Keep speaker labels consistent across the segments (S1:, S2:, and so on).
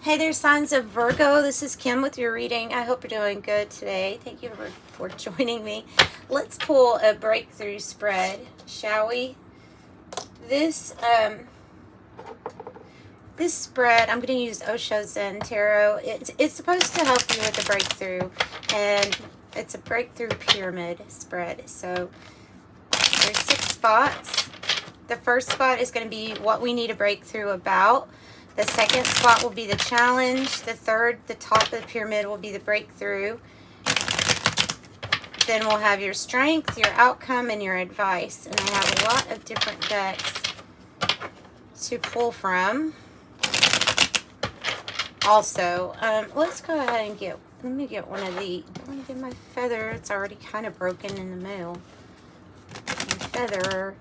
S1: Hey there, signs of Virgo. This is Kim with your reading. I hope you're doing good today. Thank you for joining me. Let's pull a breakthrough spread, shall we? This spread, I'm going to use Osho Zen Tarot. It's supposed to help you with a breakthrough, and it's a breakthrough pyramid spread. So there's 6 spots. The first spot is going to be what we need a breakthrough about. The second spot will be the challenge. The third, the top of the pyramid, will be the breakthrough. Then we'll have your strength, your outcome, and your advice. And I have a lot of different decks to pull from. Also, let's go ahead and let me get one of the, let me get my feather. It's already kind of broken in the mail. My feather.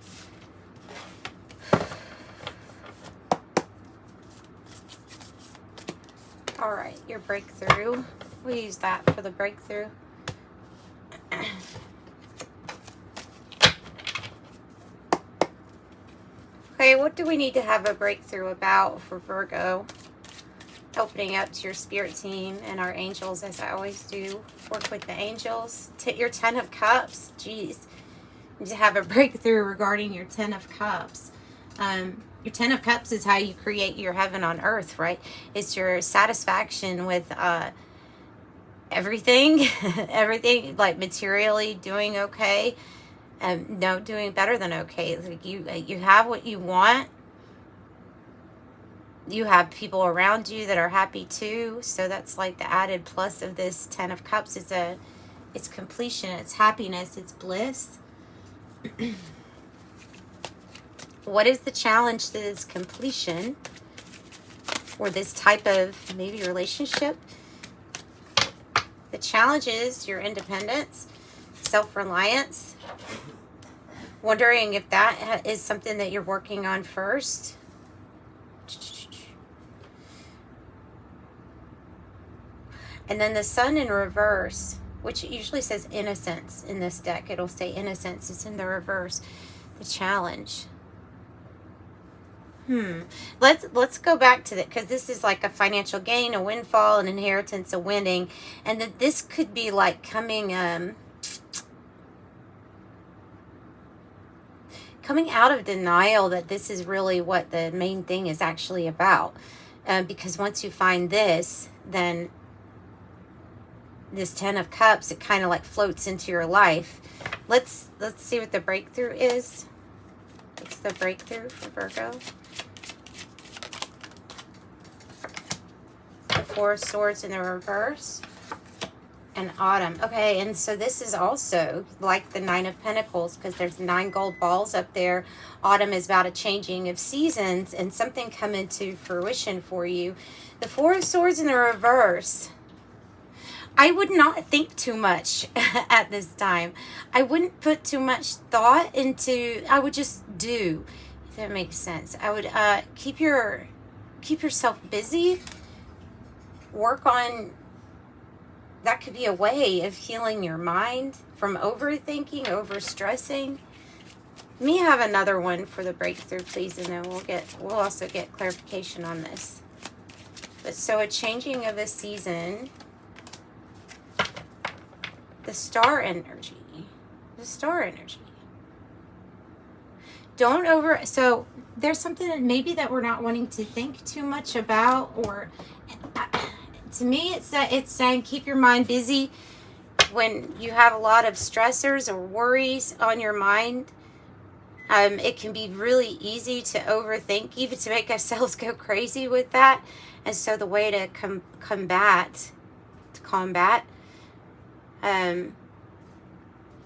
S1: All right, your breakthrough. We'll use that for the breakthrough. Okay, what do we need to have a breakthrough about for Virgo? Opening up to your spirit team and our angels, as I always do. Work with the angels. Your 10 of Cups. Jeez. You need to have a breakthrough regarding your 10 of Cups. Your 10 of Cups is how you create your heaven on earth, right? It's your satisfaction with everything, everything, like materially doing okay, and no, doing better than okay. Like you have what you want. You have people around you that are happy too. So that's like the added plus of this 10 of Cups. It's completion, it's happiness, it's bliss. What is the challenge to this completion or this type of maybe relationship? The challenge is your independence, self-reliance. Wondering if that is something that you're working on first. And then the Sun in reverse, which usually says innocence in this deck. It'll say innocence. It's in the reverse. The challenge. Let's go back to that, because this is like a financial gain, a windfall, an inheritance, a winning, and that this could be like coming out of denial that this is really what the main thing is actually about. Because once you find this, then this 10 of Cups, it kind of like floats into your life. Let's see what the breakthrough is. What's the breakthrough for Virgo? The 4 of Swords in the reverse. And Autumn. Okay, and so this is also like the 9 of Pentacles, because there's 9 gold balls up there. Autumn is about a changing of seasons and something coming to fruition for you. The 4 of Swords in the reverse. I would not think too much at this time. I wouldn't put too much thought into, I would just do, if that makes sense. I would keep yourself busy. Work on, that could be a way of healing your mind from overthinking, overstressing. Let me have another one for the breakthrough, please, and then we'll also get clarification on this. But so a changing of a season. The star energy. The star energy. So there's something that maybe that we're not wanting to think too much about, or to me it's saying keep your mind busy when you have a lot of stressors or worries on your mind. It can be really easy to overthink, even to make ourselves go crazy with that. And so the way to combat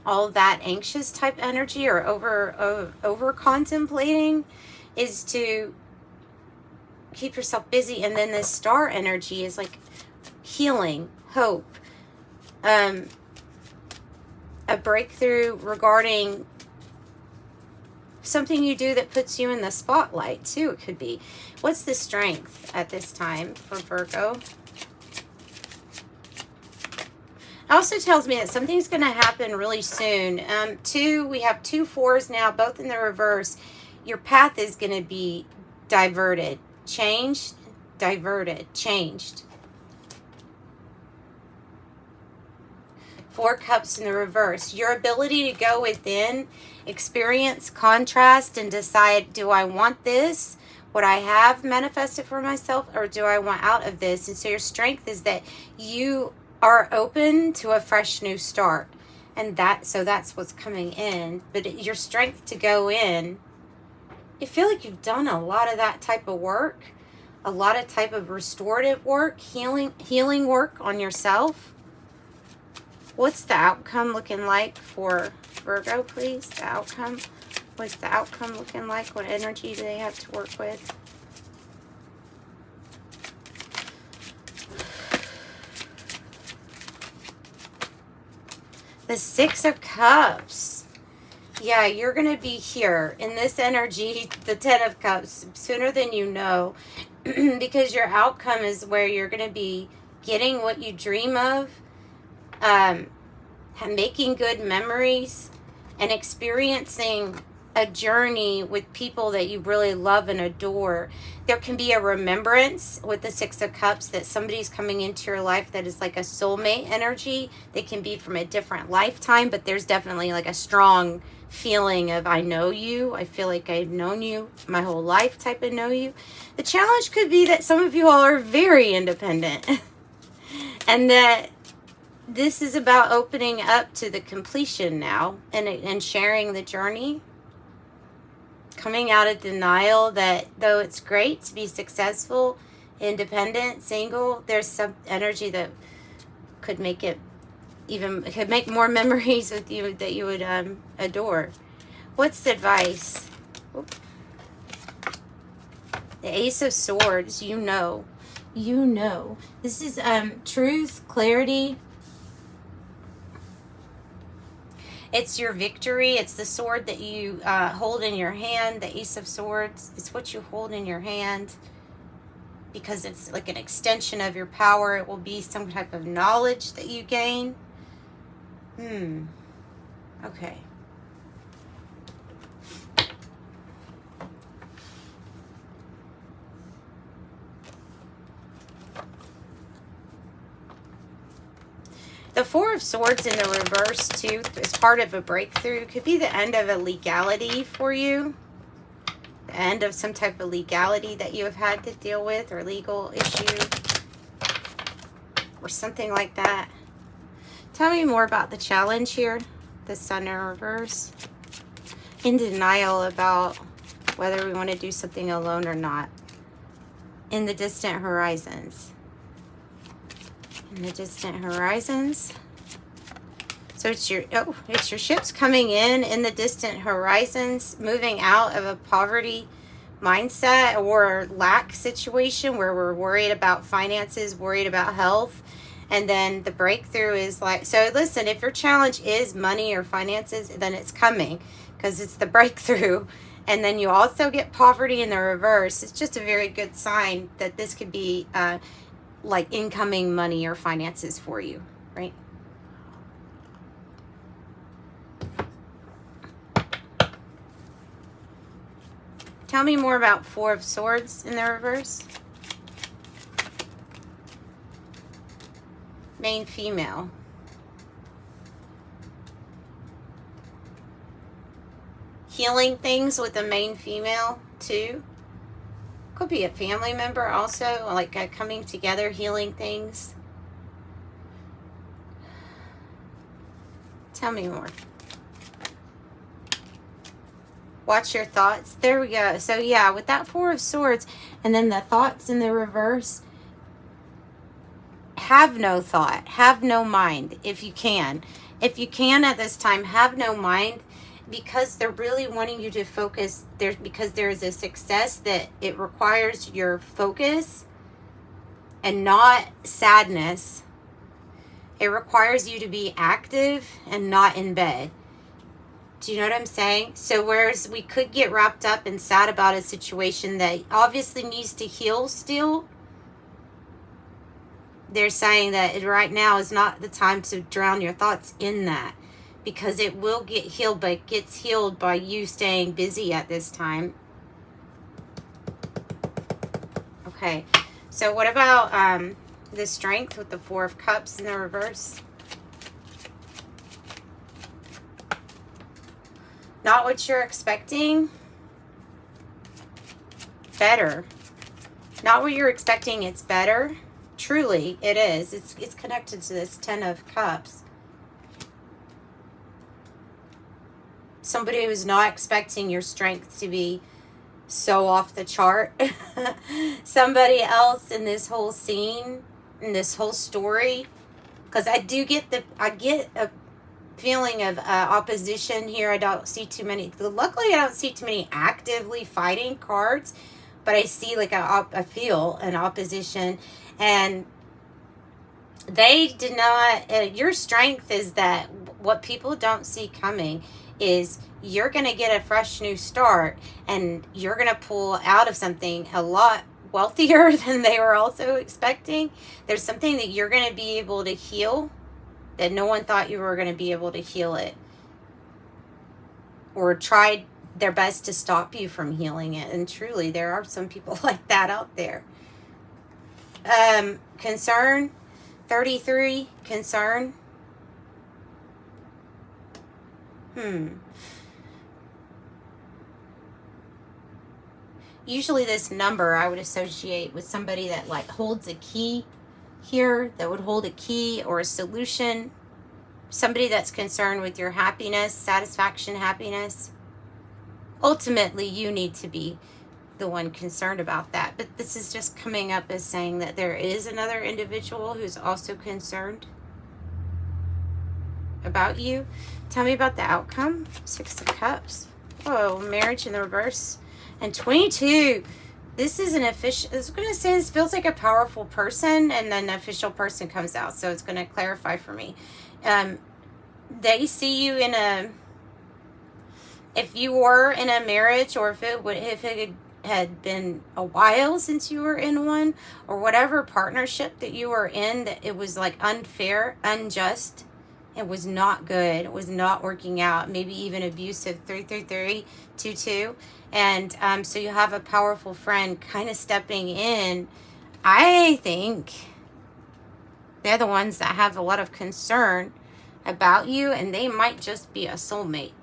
S1: all of that anxious type energy or over contemplating is to keep yourself busy. And then this star energy is like healing, hope, a breakthrough regarding something you do that puts you in the spotlight too. It could be. What's the strength at this time for Virgo? It also tells me that something's going to happen really soon. We have 2 4s now, both in the reverse. Your path is going to be diverted, changed, diverted, changed. 4 Cups in the reverse. Your ability to go within, experience contrast, and decide, do I want this, what I have manifested for myself, or do I want out of this? And so your strength is that you are open to a fresh new start. And that's what's coming in. But your strength to go in, you feel like you've done a lot of that type of work, a lot of type of restorative work, healing work on yourself. What's the outcome looking like for Virgo, please? The outcome. What's the outcome looking like? What energy do they have to work with? The 6 of Cups. Yeah, you're going to be here in this energy, the 10 of Cups, sooner than you know. Because your outcome is where you're going to be getting what you dream of. Making good memories and experiencing a journey with people that you really love and adore. There can be a remembrance with the 6 of Cups that somebody's coming into your life that is like a soulmate energy. They can be from a different lifetime, but there's definitely like a strong feeling of, I know you. I feel like I've known you my whole life type of know you. The challenge could be that some of you all are very independent and that this is about opening up to the completion now and sharing the journey. Coming out of denial that though it's great to be successful, independent, single, there's some energy that could make it could make more memories with you that you would adore. What's the advice? Oop. The Ace of Swords, you know. This is truth, clarity. It's your victory. It's the sword that you hold in your hand, the Ace of Swords. It's what you hold in your hand because it's like an extension of your power. It will be some type of knowledge that you gain. Okay. The 4 of Swords in the reverse, too, is part of a breakthrough. Could be the end of a legality for you. The end of some type of legality that you have had to deal with or legal issue or something like that. Tell me more about the challenge here. The Sun in reverse. In denial about whether we want to do something alone or not. In the distant horizons. In the distant horizons. So it's your ships coming in the distant horizons, moving out of a poverty mindset or lack situation where we're worried about finances, worried about health. And then the breakthrough is like, so listen, if your challenge is money or finances, then it's coming because it's the breakthrough. And then you also get poverty in the reverse. It's just a very good sign that this could be like incoming money or finances for you, right? Tell me more about 4 of Swords in the reverse. Main female. Healing things with the main female too. Could be a family member also, like coming together, healing things. Tell me more. Watch your thoughts. There we go. So yeah, with that 4 of Swords and then the thoughts in the reverse, have no thought, have no mind if you can. If you can at this time, have no mind because they're really wanting you to focus there because there is a success that it requires your focus and not sadness. It requires you to be active and not in bed. Do you know what I'm saying? So whereas we could get wrapped up and sad about a situation that obviously needs to heal still, they're saying that right now is not the time to drown your thoughts in that because it will get healed, but it gets healed by you staying busy at this time. Okay, So what about the Strength with the Four of Cups in the reverse? Not what you're expecting. Better. Not what you're expecting, it's better. Truly, it is. It's connected to this Ten of Cups. Somebody who's not expecting your strength to be so off the chart. Somebody else in this whole scene, in this whole story. Because I get a feeling of opposition here. I don't see too many. Luckily, I don't see too many actively fighting cards. But I see like I feel an opposition, and they did not. Your strength is that what people don't see coming is you're going to get a fresh new start, and you're going to pull out of something a lot wealthier than they were also expecting. There's something that you're going to be able to heal that no one thought you were going to be able to heal it, or tried their best to stop you from healing it. And truly, there are some people like that out there. Concern, 33, concern. Usually this number I would associate with somebody that like holds a key here, that would hold a key or a solution. Somebody that's concerned with your happiness, satisfaction, happiness. Ultimately, you need to be the one concerned about that. But this is just coming up as saying that there is another individual who's also concerned about you. Tell me about the outcome. 6 of Cups. Oh, marriage in the reverse. And 22. This is an official. I was going to say this feels like a powerful person, and then the official person comes out. So it's going to clarify for me. They see you in a... If you were in a marriage, or if it had been a while since you were in one, or whatever partnership that you were in, that it was like unfair, unjust, it was not good, it was not working out, maybe even abusive, 333, 22. And so you have a powerful friend kind of stepping in. I think they're the ones that have a lot of concern about you, and they might just be a soulmate.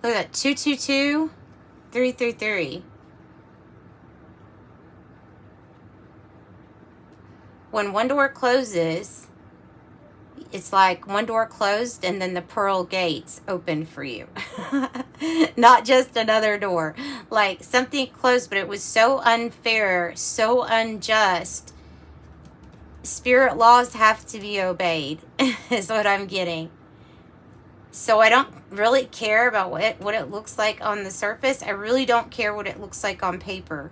S1: Look at that, 222, 333. When one door closes, it's like one door closed and then the pearl gates open for you. Not just another door. Like something closed, but it was so unfair, so unjust. Spirit laws have to be obeyed, is what I'm getting. So I don't really care about what it looks like on the surface. I really don't care what it looks like on paper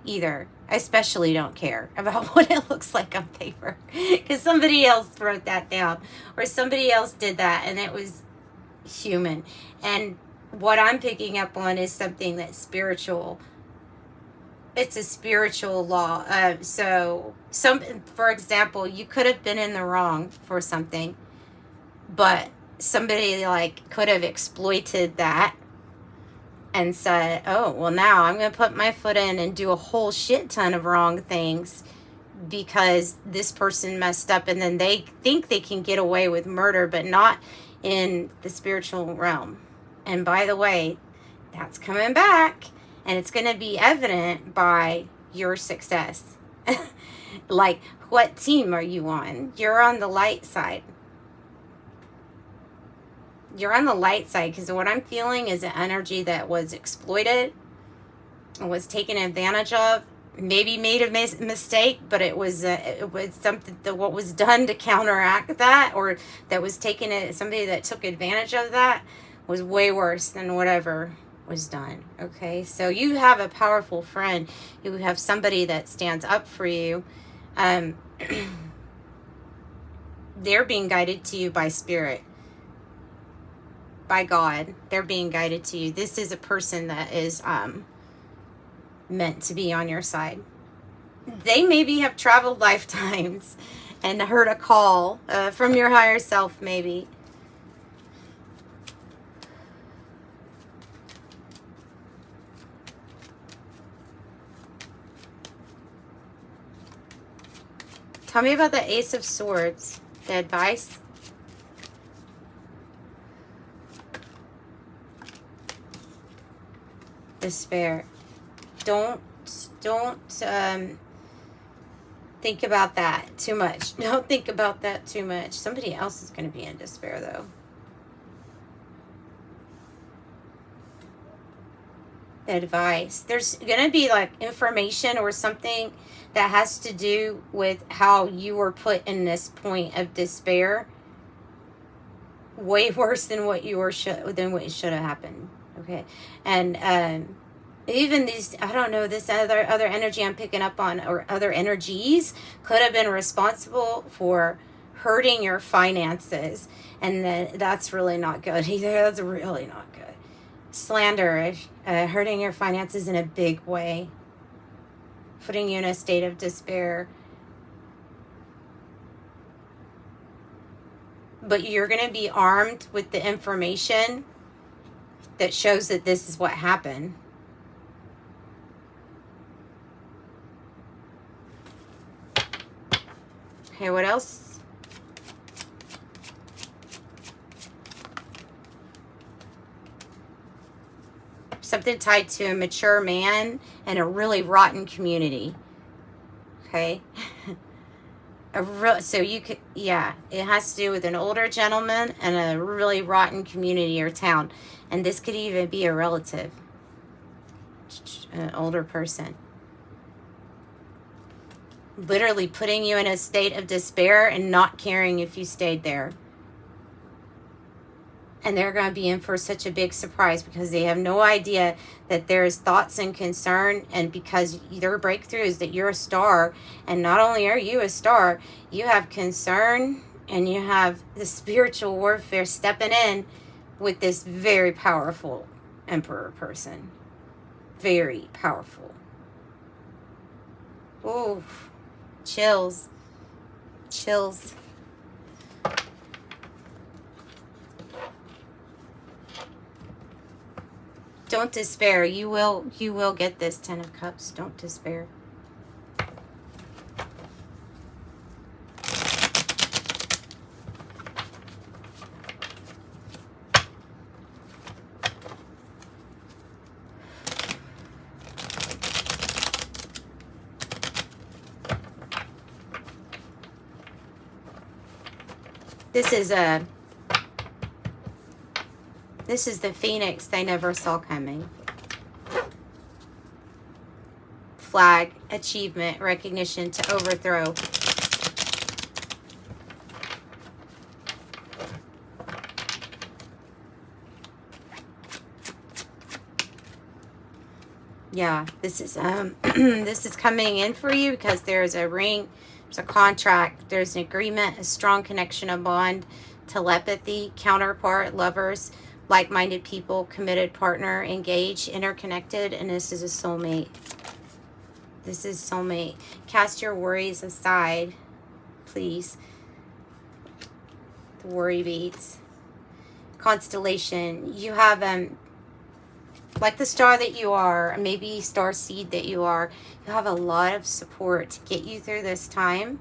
S1: either. I especially don't care about what it looks like on paper, because somebody else wrote that down, or somebody else did that, and it was human. And what I'm picking up on is something that's spiritual. It's a spiritual law. For example, you could have been in the wrong for something, but somebody like could have exploited that and said, oh, well, now I'm going to put my foot in and do a whole shit ton of wrong things because this person messed up, and then they think they can get away with murder, but not in the spiritual realm. And by the way, that's coming back, and it's going to be evident by your success. Like, what team are you on? You're on the light side. You're on the light side, because what I'm feeling is an energy that was exploited, was taken advantage of, maybe made a mistake, but it was something that what was done to counteract that, or that was taken, somebody that took advantage of that was way worse than whatever was done. Okay, so you have a powerful friend. You have somebody that stands up for you. They're being guided to you by spirit. By God, they're being guided to you. This is a person that is meant to be on your side. They maybe have traveled lifetimes and heard a call from your higher self, maybe. Tell me about the Ace of Swords. The advice. Despair. Don't think about that too much. Don't think about that too much. Somebody else is going to be in despair, though. Advice. There's going to be like information or something that has to do with how you were put in this point of despair. Way worse than what you were should have happened. Okay. And even these, I don't know, this other energy I'm picking up on, or other energies, could have been responsible for hurting your finances, and that's really not good either. That's really not good. Slander, hurting your finances in a big way, putting you in a state of despair. But you're going to be armed with the information that shows that this is what happened. Okay, what else? Something tied to a mature man and a really rotten community. Okay. So you could, yeah, it has to do with an older gentleman and a really rotten community or town. And this could even be a relative, an older person. Literally putting you in a state of despair and not caring if you stayed there. And they're going to be in for such a big surprise because they have no idea that there's thoughts and concern. And because their breakthrough is that you're a star. And not only are you a star, you have concern and you have the spiritual warfare stepping in with this very powerful emperor person. Very powerful. Ooh, chills. Chills. Don't despair. You will get this 10 of Cups. Don't despair. This is the phoenix they never saw coming. Flag, achievement, recognition to overthrow. Yeah, this is this is coming in for you because there's a ring, there's a contract, there's an agreement, a strong connection, a bond, telepathy, counterpart, lovers, like-minded people, committed partner, engaged, interconnected, and this is a soulmate. This is soulmate. Cast your worries aside, please. The worry beads. Constellation. You have like the star that you are, maybe star seed that you are, you have a lot of support to get you through this time.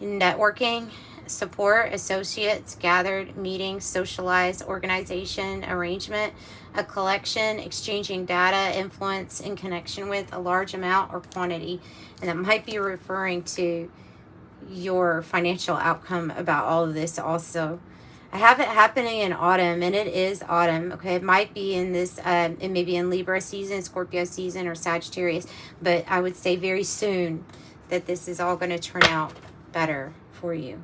S1: Networking, support, associates, gathered, meetings, socialized, organization, arrangement, a collection, exchanging data, influence, in connection with a large amount or quantity. And that might be referring to your financial outcome about all of this also. I have it happening in autumn, and it is autumn, okay? It might be in this, it may be in Libra season, Scorpio season, or Sagittarius, but I would say very soon that this is all going to turn out better for you.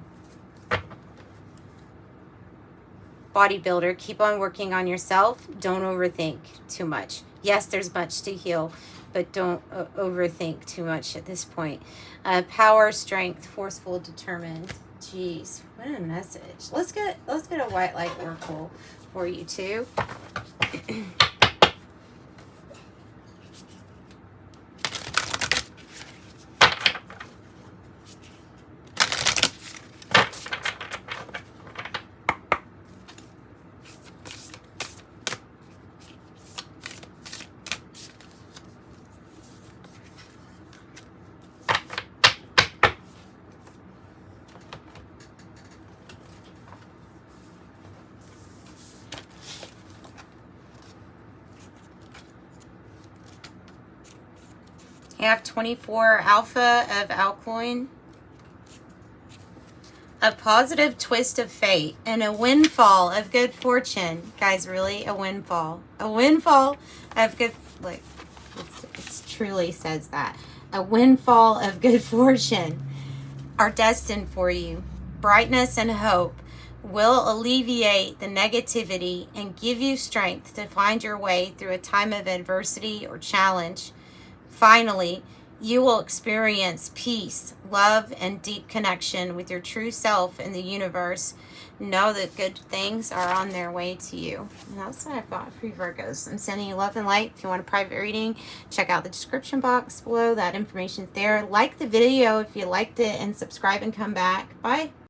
S1: Bodybuilder, keep on working on yourself. Don't overthink too much. Yes, there's much to heal, but don't overthink too much at this point. Power, strength, forceful, determined. Jeez, what a message. Let's get a white light oracle for you too. You have 24 alpha of Alkloin. A positive twist of fate and a windfall of good fortune. Guys, really? A windfall. A windfall of good... Look, it truly says that. A windfall of good fortune are destined for you. Brightness and hope will alleviate the negativity and give you strength to find your way through a time of adversity or challenge. Finally, you will experience peace, love, and deep connection with your true self in the universe. Know that good things are on their way to you. And that's what I've got for you, Virgos. I'm sending you love and light. If you want a private reading, check out the description box below. That information's there. Like the video if you liked it, and subscribe and come back. Bye.